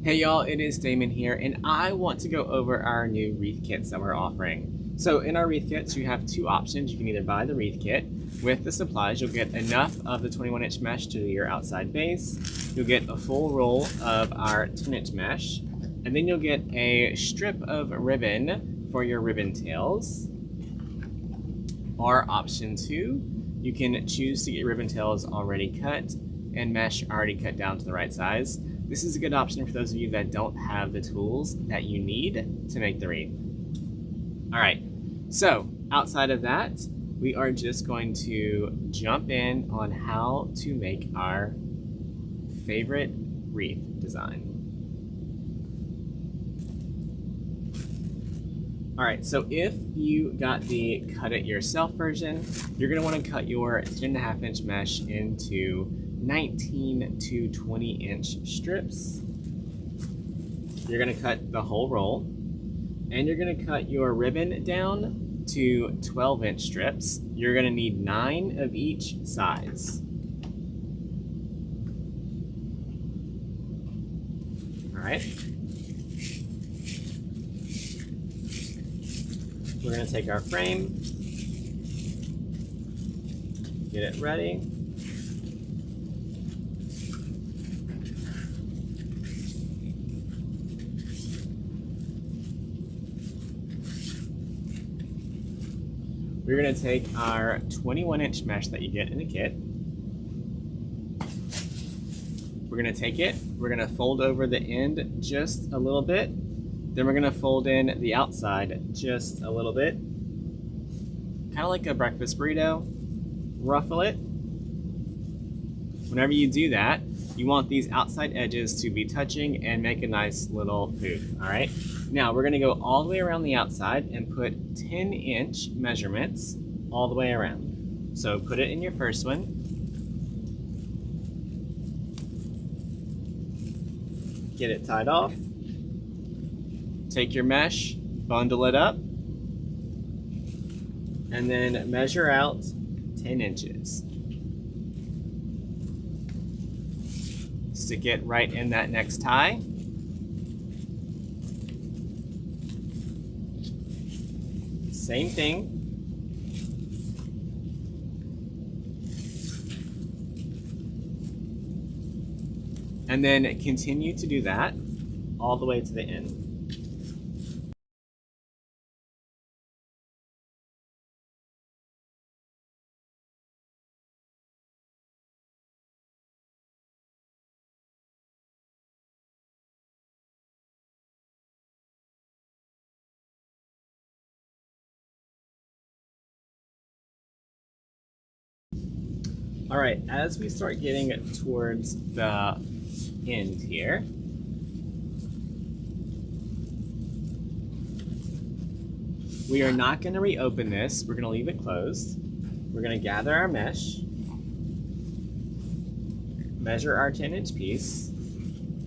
Hey y'all, it is Damon here, and I want to go over our new wreath kits that we're offering. So in our wreath kits, you have two options. You can either buy the wreath kit. With the supplies, you'll get enough of the 21-inch mesh to do your outside base. You'll get a full roll of our 10-inch mesh, and then you'll get a strip of ribbon for your ribbon tails. Or option two, you can choose to get ribbon tails already cut and mesh already cut down to the right size. This is a good option for those of you that don't have the tools that you need to make the wreath. All right, so outside of that, we are just going to jump in on how to make our favorite wreath design. All right, so if you got the cut it yourself version, you're gonna wanna cut your 10.5-inch mesh into 19 to 20-inch strips. You're gonna cut the whole roll, and you're gonna cut your ribbon down to 12-inch strips. You're gonna need 9 of each size. All right. We're gonna take our frame, get it ready. We're gonna take our 21-inch mesh that you get in a kit. We're gonna take it, we're gonna fold over the end just a little bit. Then we're gonna fold in the outside just a little bit. Kind of like a breakfast burrito. Ruffle it. Whenever you do that, you want these outside edges to be touching and make a nice little poof, all right? Now we're gonna go all the way around the outside and put 10-inch measurements all the way around. So put it in your first one. Get it tied off. Take your mesh, bundle it up, and then measure out 10 inches. Stick it right in that next tie. Same thing. And then continue to do that all the way to the end. All right, as we start getting towards the end here, we are not going to reopen this. We're going to leave it closed. We're going to gather our mesh, measure our 10-inch piece,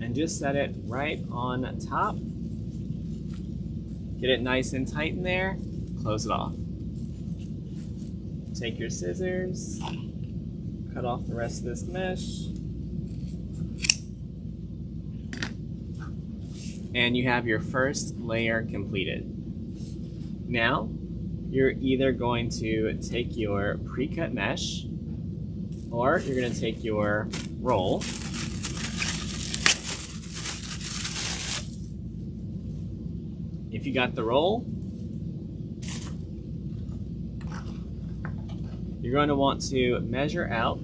and just set it right on top. Get it nice and tight in there, close it off. Take your scissors, cut off the rest of this mesh, and you have your first layer completed. Now, you're either going to take your pre-cut mesh, or you're going to take your roll, if you got the roll, you're going to want to measure out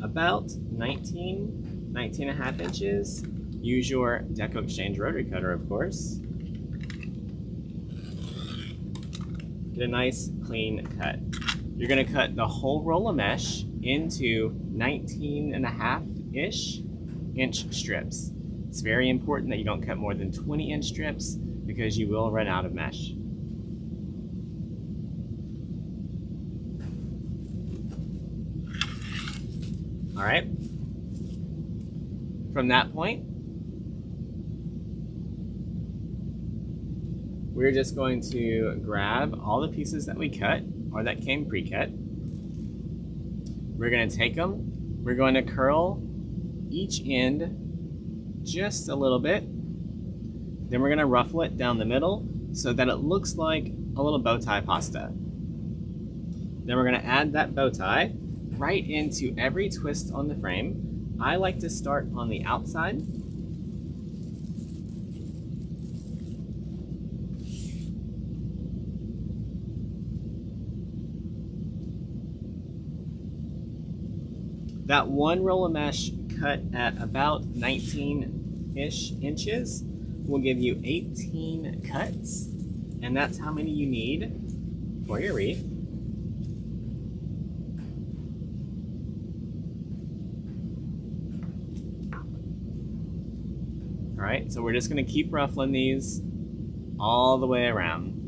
about 19.5 inches. Use your DecoExchange rotary cutter, of course. Get a nice clean cut. You're gonna cut the whole roll of mesh into 19.5-ish inch strips. It's very important that you don't cut more than 20-inch strips because you will run out of mesh. All right. From that point, we're just going to grab all the pieces that we cut or that came pre-cut. We're going to take them, we're going to curl each end just a little bit. Then we're gonna ruffle it down the middle so that it looks like a little bow tie pasta. Then we're gonna add that bow tie right into every twist on the frame. I like to start on the outside. That one roll of mesh cut at about 19-ish inches will give you 18 cuts, and that's how many you need for your wreath. All right, so we're just gonna keep ruffling these all the way around.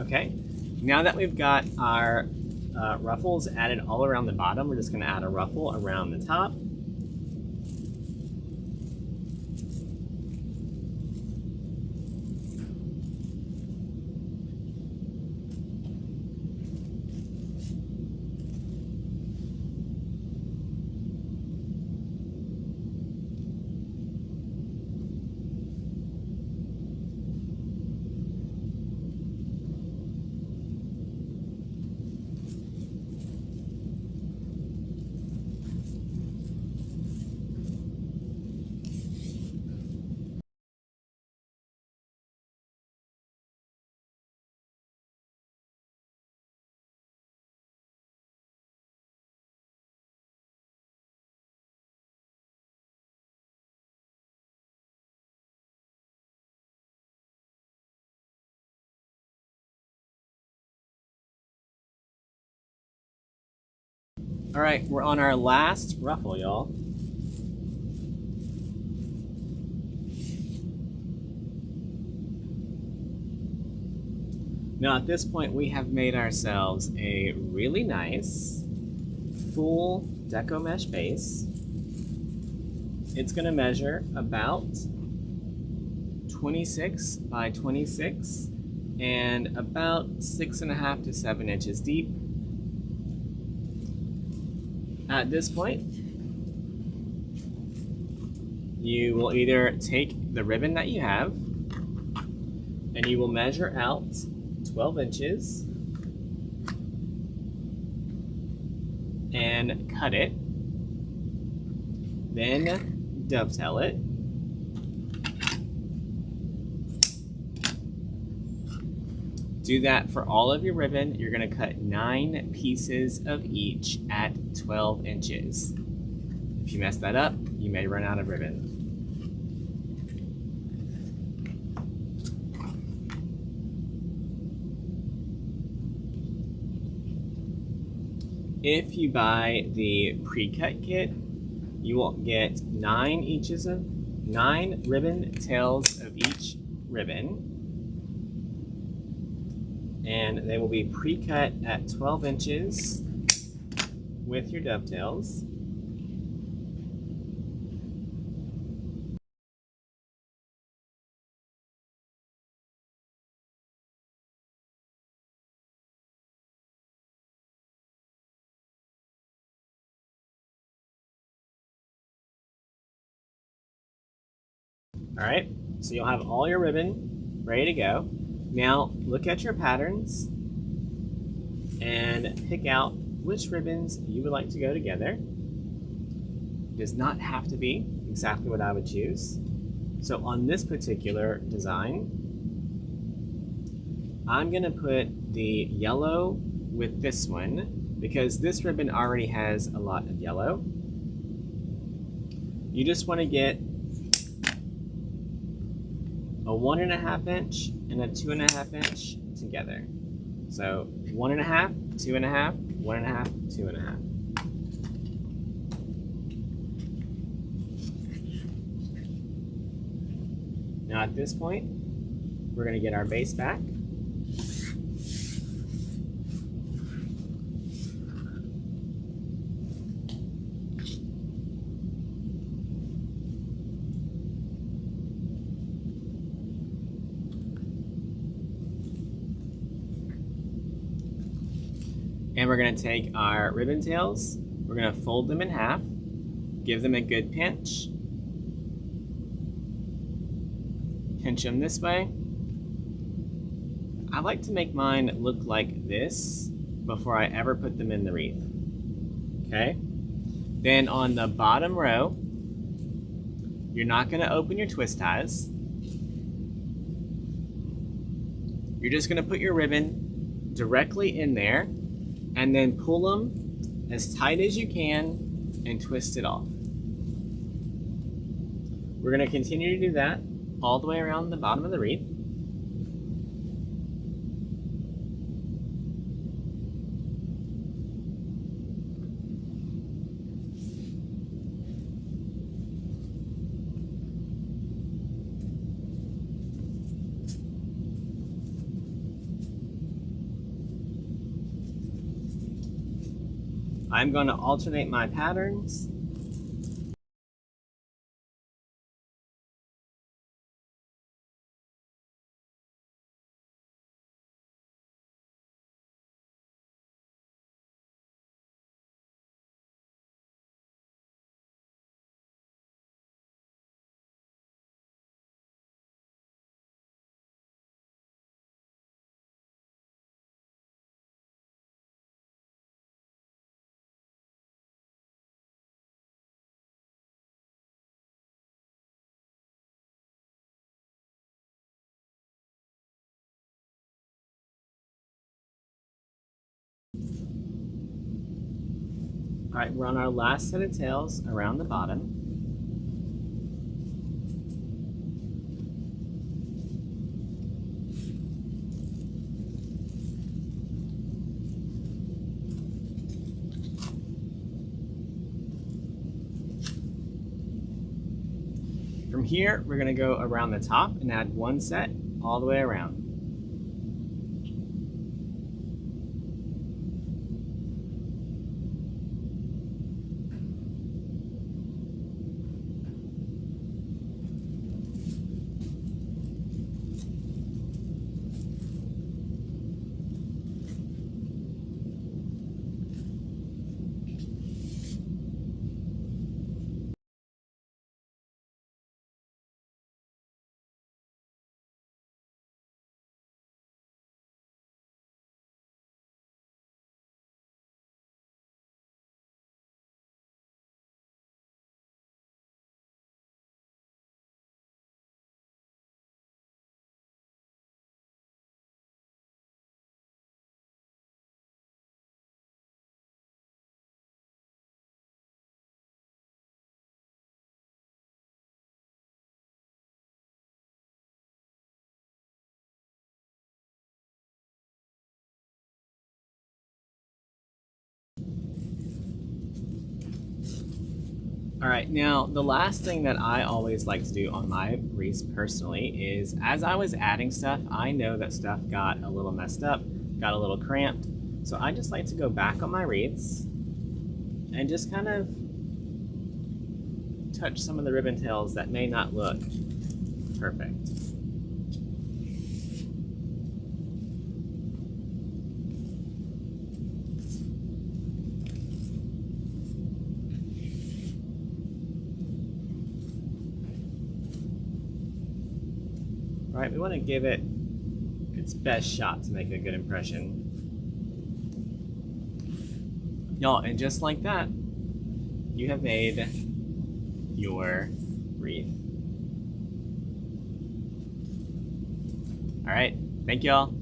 Okay, now that we've got our ruffles added all around the bottom, we're just going to add a ruffle around the top. All right, we're on our last ruffle, y'all. Now at this point, we have made ourselves a really nice full DecoMesh base. It's gonna measure about 26 by 26 and about 6.5 to 7 inches deep. At this point, you will either take the ribbon that you have and you will measure out 12 inches and cut it, then dovetail it, do that for all of your ribbon. You're going to cut 9 pieces of each at 12 inches. If you mess that up, you may run out of ribbon. If you buy the pre-cut kit, you will get 9 ribbon tails of each ribbon. And they will be pre-cut at 12 inches with your dovetails. All right, so you'll have all your ribbon ready to go. Now look at your patterns and pick out which ribbons you would like to go together. It does not have to be exactly what I would choose. So on this particular design, I'm gonna put the yellow with this one because this ribbon already has a lot of yellow. You just wanna get a 1.5 inch and a 2.5 inch together. So 1.5, 2.5, 1.5, 2.5. Now at this point, we're going to get our base back. And we're going to take our ribbon tails, we're going to fold them in half, give them a good pinch, pinch them this way. I like to make mine look like this before I ever put them in the wreath. Okay? Then on the bottom row, you're not going to open your twist ties. You're just going to put your ribbon directly in there and then pull them as tight as you can and twist it off. We're going to continue to do that all the way around the bottom of the wreath. I'm going to alternate my patterns. All right, we're on our last set of tails around the bottom. From here, we're going to go around the top and add one set all the way around. All right, now the last thing that I always like to do on my wreaths personally is as I was adding stuff, I know that stuff got a little messed up, got a little cramped. So I just like to go back on my wreaths and just kind of touch some of the ribbon tails that may not look perfect. All right, we want to give it its best shot to make a good impression. Y'all, and just like that, you have made your wreath. All right, thank y'all.